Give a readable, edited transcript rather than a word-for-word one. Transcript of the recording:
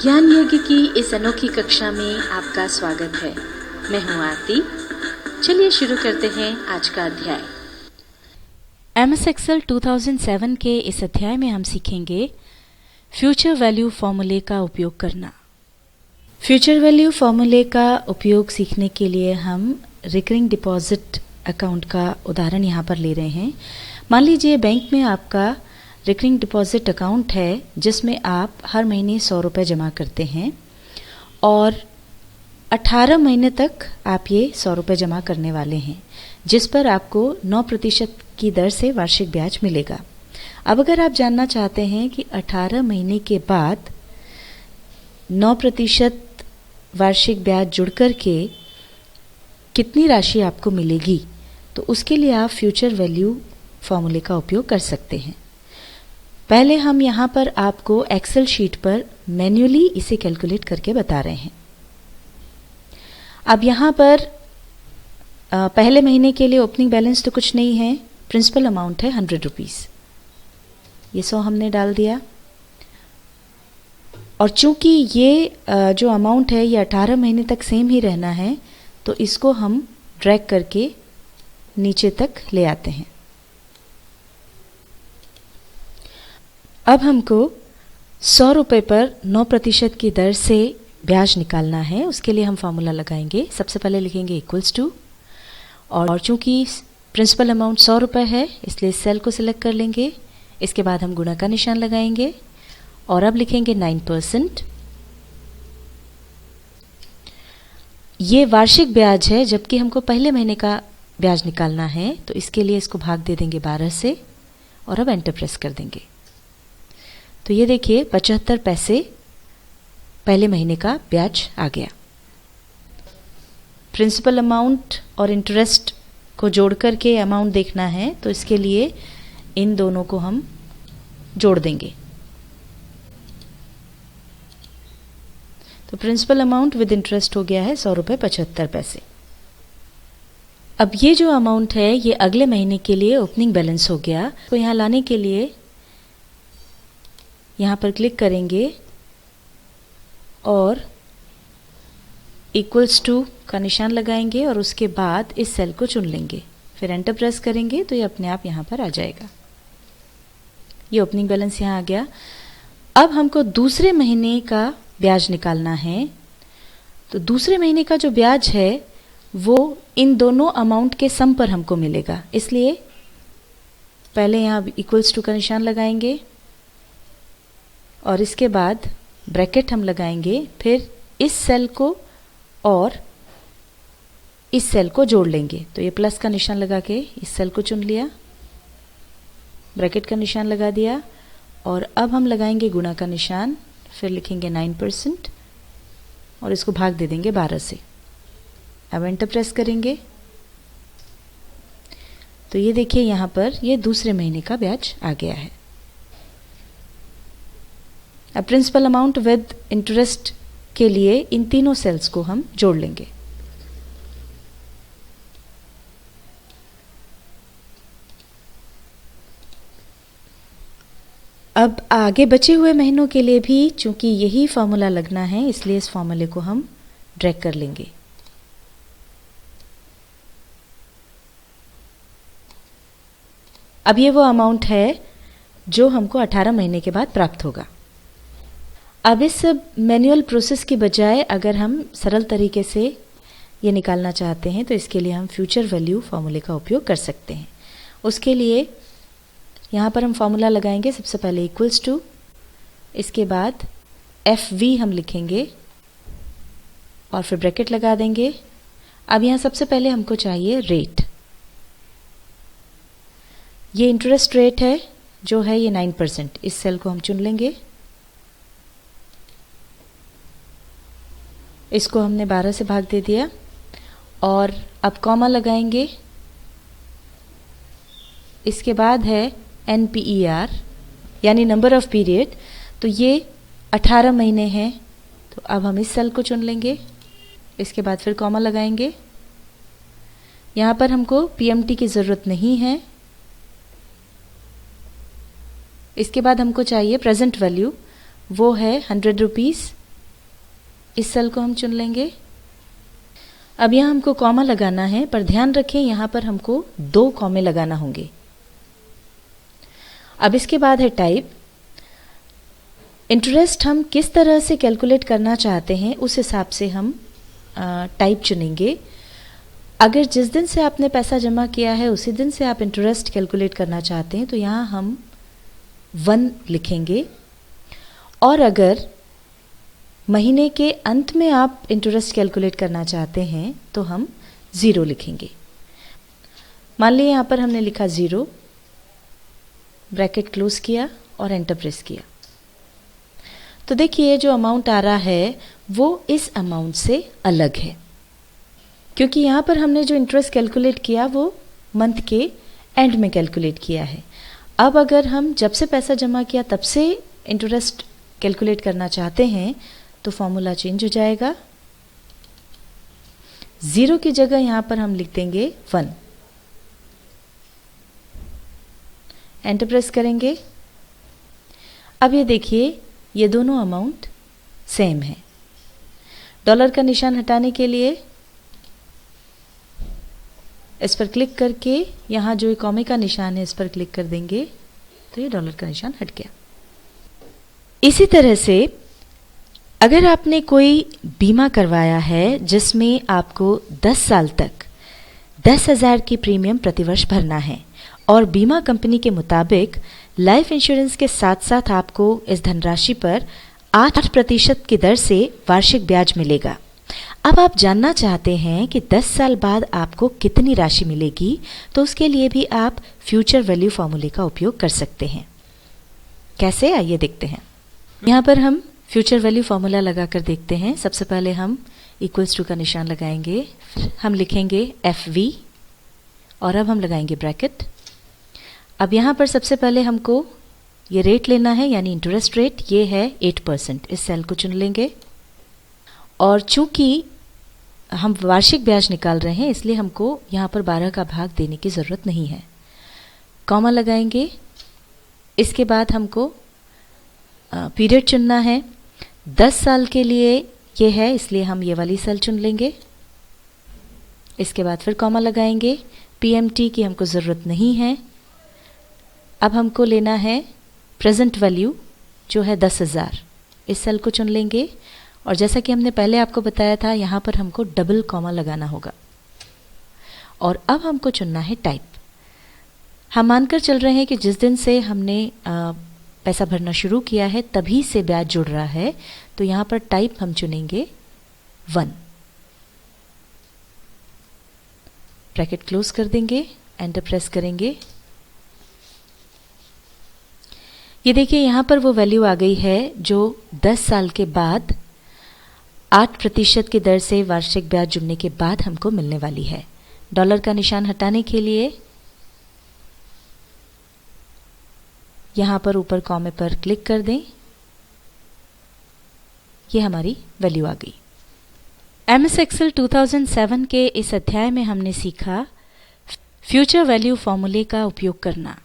ज्ञान यज्ञ की इस अनोखी कक्षा में आपका स्वागत है। मैं हूं आरती। चलिए शुरू करते हैं आज का अध्याय। MS Excel 2007 के इस अध्याय में हम सीखेंगे फ्यूचर वैल्यू फॉर्मूले का उपयोग करना। फ्यूचर वैल्यू फॉर्मूले का उपयोग सीखने के लिए हम रिकरिंग डिपॉजिट अकाउंट का उदाहरण यहाँ पर ले रहे हैं। मान लीजिए बैंक में आपका रिकरिंग डिपॉजिट अकाउंट है जिसमें आप हर महीने 100 रुपये जमा करते हैं और 18 महीने तक आप ये 100 रुपये जमा करने वाले हैं, जिस पर आपको 9% की दर से वार्षिक ब्याज मिलेगा। अब अगर आप जानना चाहते हैं कि 18 महीने के बाद 9% वार्षिक ब्याज जुड़ कर के कितनी राशि आपको मिलेगी, तो उसके लिए आप फ्यूचर वैल्यू फॉर्मूले का उपयोग कर सकते हैं। पहले हम यहाँ पर आपको एक्सेल शीट पर मैन्युअली इसे कैलकुलेट करके बता रहे हैं। अब यहाँ पर पहले महीने के लिए ओपनिंग बैलेंस तो कुछ नहीं है, प्रिंसिपल अमाउंट है 100 रुपीज़। ये 100 हमने डाल दिया और चूंकि ये जो अमाउंट है ये 18 महीने तक सेम ही रहना है, तो इसको हम ड्रैग करके नीचे तक ले आते हैं। अब हमको 100 रुपये पर 9% की दर से ब्याज निकालना है। उसके लिए हम फार्मूला लगाएंगे। सबसे पहले लिखेंगे इक्वल्स टू, और चूंकि प्रिंसिपल अमाउंट 100 रुपये है इसलिए सेल को सिलेक्ट कर लेंगे। इसके बाद हम गुणा का निशान लगाएंगे और अब लिखेंगे 9%। ये वार्षिक ब्याज है, जबकि हमको पहले महीने का ब्याज निकालना है, तो इसके लिए इसको भाग दे देंगे 12 से और अब एंटर प्रेस कर देंगे। तो ये देखिए 75 पैसे पहले महीने का ब्याज आ गया। प्रिंसिपल अमाउंट और इंटरेस्ट को जोड़ करके अमाउंट देखना है, तो इसके लिए इन दोनों को हम जोड़ देंगे। तो प्रिंसिपल अमाउंट विद इंटरेस्ट हो गया है 100 रुपये 75 पैसे। अब ये जो अमाउंट है ये अगले महीने के लिए ओपनिंग बैलेंस हो गया। तो यहाँ लाने के लिए यहाँ पर क्लिक करेंगे और इक्वल्स टू का निशान लगाएंगे और उसके बाद इस सेल को चुन लेंगे, फिर एंटर प्रेस करेंगे तो ये अपने आप यहाँ पर आ जाएगा। ये ओपनिंग बैलेंस यहाँ आ गया। अब हमको दूसरे महीने का ब्याज निकालना है, तो दूसरे महीने का जो ब्याज है वो इन दोनों अमाउंट के सम पर हमको मिलेगा। इसलिए पहले यहाँ इक्वल्स टू का निशान लगाएंगे और इसके बाद ब्रैकेट हम लगाएंगे, फिर इस सेल को और इस सेल को जोड़ लेंगे। तो ये प्लस का निशान लगा के इस सेल को चुन लिया, ब्रैकेट का निशान लगा दिया और अब हम लगाएंगे गुणा का निशान, फिर लिखेंगे 9% और इसको भाग दे देंगे 12 से। अब एंटर प्रेस करेंगे तो ये देखिए यहाँ पर ये दूसरे महीने का ब्याज आ गया है। अब प्रिंसिपल अमाउंट विद इंटरेस्ट के लिए इन तीनों सेल्स को हम जोड़ लेंगे। अब आगे बचे हुए महीनों के लिए भी चूंकि यही फॉर्मूला लगना है, इसलिए इस फॉर्मूले को हम ड्रैग कर लेंगे। अब ये वो अमाउंट है जो हमको 18 महीने के बाद प्राप्त होगा। अब इस मैनुअल प्रोसेस की बजाय अगर हम सरल तरीके से ये निकालना चाहते हैं, तो इसके लिए हम फ्यूचर वैल्यू फॉर्मूले का उपयोग कर सकते हैं। उसके लिए यहाँ पर हम फॉर्मूला लगाएंगे। सबसे पहले इक्वल्स टू, इसके बाद FV हम लिखेंगे और फिर ब्रैकेट लगा देंगे। अब यहाँ सबसे पहले हमको चाहिए रेट। ये इंटरेस्ट रेट है जो है ये 9%। इस सेल को हम चुन लेंगे, इसको हमने 12 से भाग दे दिया और अब कॉमा लगाएंगे। इसके बाद है NPER यानी नंबर ऑफ पीरियड, तो ये 18 महीने हैं, तो अब हम इस सेल को चुन लेंगे। इसके बाद फिर कॉमा लगाएंगे। यहाँ पर हमको PMT की ज़रूरत नहीं है। इसके बाद हमको चाहिए प्रेजेंट वैल्यू, वो है 100 रुपीज़ इस सेल को हम चुन लेंगे। अब यहाँ हमको कॉमा लगाना है, पर ध्यान रखें यहाँ पर हमको 2 कॉमे लगाना होंगे। अब इसके बाद है टाइप। इंटरेस्ट हम किस तरह से कैलकुलेट करना चाहते हैं उस हिसाब से हम टाइप चुनेंगे। अगर जिस दिन से आपने पैसा जमा किया है उसी दिन से आप इंटरेस्ट कैलकुलेट करना चाहते हैं तो यहाँ हम 1 लिखेंगे, और अगर महीने के अंत में आप इंटरेस्ट कैलकुलेट करना चाहते हैं तो हम 0 लिखेंगे। मान लीजिए यहाँ पर हमने लिखा 0, ब्रैकेट क्लोज किया और एंटर प्रेस किया। तो देखिए जो अमाउंट आ रहा है वो इस अमाउंट से अलग है, क्योंकि यहाँ पर हमने जो इंटरेस्ट कैलकुलेट किया वो मंथ के एंड में कैलकुलेट किया है। अब अगर हम जब से पैसा जमा किया तब से इंटरेस्ट कैलकुलेट करना चाहते हैं तो फॉर्मूला चेंज हो जाएगा। 0 की जगह यहाँ पर हम लिख देंगे 1, एंटर प्रेस करेंगे। अब ये देखिए ये दोनों अमाउंट सेम है। डॉलर का निशान हटाने के लिए इस पर क्लिक करके यहाँ जो कॉमे का निशान है इस पर क्लिक कर देंगे तो ये डॉलर का निशान हट गया। इसी तरह से अगर आपने कोई बीमा करवाया है जिसमें आपको 10 साल तक 10,000 की प्रीमियम प्रतिवर्ष भरना है और बीमा कंपनी के मुताबिक लाइफ इंश्योरेंस के साथ साथ आपको इस धनराशि पर 8% की दर से वार्षिक ब्याज मिलेगा। अब आप जानना चाहते हैं कि 10 साल बाद आपको कितनी राशि मिलेगी, तो उसके लिए भी आप फ्यूचर वैल्यू फॉर्मूले का उपयोग कर सकते हैं। कैसे, आइए देखते हैं। यहाँ पर हम फ्यूचर वैल्यू फॉर्मूला लगाकर देखते हैं। सबसे पहले हम इक्वल्स टू का निशान लगाएंगे, हम लिखेंगे FV और अब हम लगाएंगे ब्रैकेट। अब यहाँ पर सबसे पहले हमको ये रेट लेना है, यानी इंटरेस्ट रेट, ये है 8%। इस सेल को चुन लेंगे और चूंकि हम वार्षिक ब्याज निकाल रहे हैं इसलिए हमको यहाँ पर 12 का भाग देने की ज़रूरत नहीं है। कॉमा लगाएंगे। इसके बाद हमको पीरियड चुनना है। 10 साल के लिए ये है इसलिए हम ये वाली सेल चुन लेंगे। इसके बाद फिर कॉमा लगाएंगे। PMT की हमको ज़रूरत नहीं है। अब हमको लेना है प्रेजेंट वैल्यू जो है 10,000। इस सेल को चुन लेंगे और जैसा कि हमने पहले आपको बताया था यहाँ पर हमको डबल कॉमा लगाना होगा। और अब हमको चुनना है टाइप। हम मानकर चल रहे हैं कि जिस दिन से हमने पैसा भरना शुरू किया है तभी से ब्याज जुड़ रहा है, तो यहाँ पर टाइप हम चुनेंगे 1, ब्रैकेट क्लोज कर देंगे, एंटर प्रेस करेंगे। ये देखिए यहाँ पर वो वैल्यू आ गई है जो 10 साल के बाद 8% की दर से वार्षिक ब्याज जुड़ने के बाद हमको मिलने वाली है। डॉलर का निशान हटाने के लिए यहाँ पर ऊपर कॉमे पर क्लिक कर दें। ये हमारी वैल्यू आ गई। MS Excel 2007 के इस अध्याय में हमने सीखा फ्यूचर वैल्यू फॉर्मूले का उपयोग करना।